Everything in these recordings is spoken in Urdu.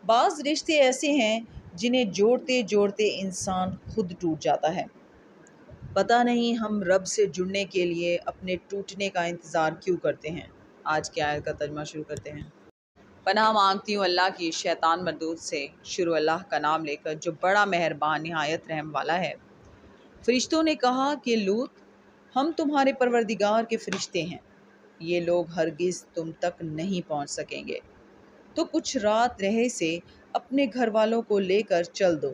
بعض رشتے ایسے ہیں جنہیں جوڑتے جوڑتے انسان خود ٹوٹ جاتا ہے۔ پتہ نہیں ہم رب سے جڑنے کے لیے اپنے ٹوٹنے کا انتظار کیوں کرتے ہیں۔ آج کی آیت کا ترجمہ شروع کرتے ہیں۔ پناہ مانگتی ہوں اللہ کی شیطان مردود سے۔ شروع اللہ کا نام لے کر جو بڑا مہربان نہایت رحم والا ہے۔ فرشتوں نے کہا کہ لوط، ہم تمہارے پروردگار کے فرشتے ہیں، یہ لوگ ہرگز تم تک نہیں پہنچ سکیں گے، تو کچھ رات رہے سے اپنے گھر والوں کو لے کر چل دو،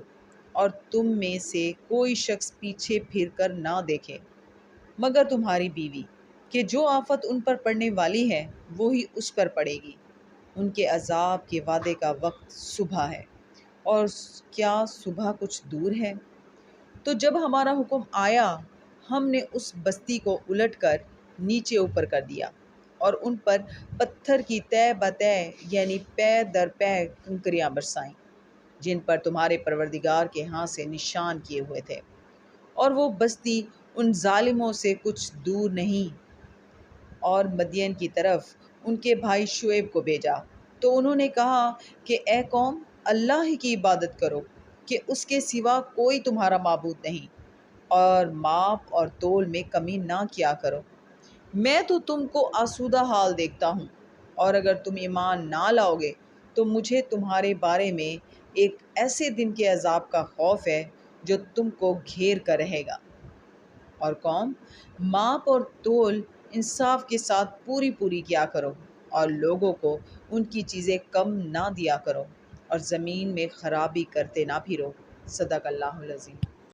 اور تم میں سے کوئی شخص پیچھے پھر کر نہ دیکھے مگر تمہاری بیوی، کہ جو آفت ان پر پڑنے والی ہے وہی اس پر پڑے گی۔ ان کے عذاب کے وعدے کا وقت صبح ہے، اور کیا صبح کچھ دور ہے؟ تو جب ہمارا حکم آیا، ہم نے اس بستی کو الٹ کر نیچے اوپر کر دیا، اور ان پر پتھر کی تہ بتہ یعنی پے در پے کنکریاں برسائیں، جن پر تمہارے پروردگار کے ہاں سے نشان کیے ہوئے تھے، اور وہ بستی ان ظالموں سے کچھ دور نہیں۔ اور مدین کی طرف ان کے بھائی شعیب کو بھیجا، تو انہوں نے کہا کہ اے قوم، اللہ ہی کی عبادت کرو کہ اس کے سوا کوئی تمہارا معبود نہیں، اور ماپ اور تول میں کمی نہ کیا کرو۔ میں تو تم کو آسودہ حال دیکھتا ہوں، اور اگر تم ایمان نہ لاؤ گے تو مجھے تمہارے بارے میں ایک ایسے دن کے عذاب کا خوف ہے جو تم کو گھیر کر رہے گا۔ اور قوم، ماپ اور تول انصاف کے ساتھ پوری پوری کیا کرو، اور لوگوں کو ان کی چیزیں کم نہ دیا کرو، اور زمین میں خرابی کرتے نہ پھرو۔ صدق اللہ العظیم۔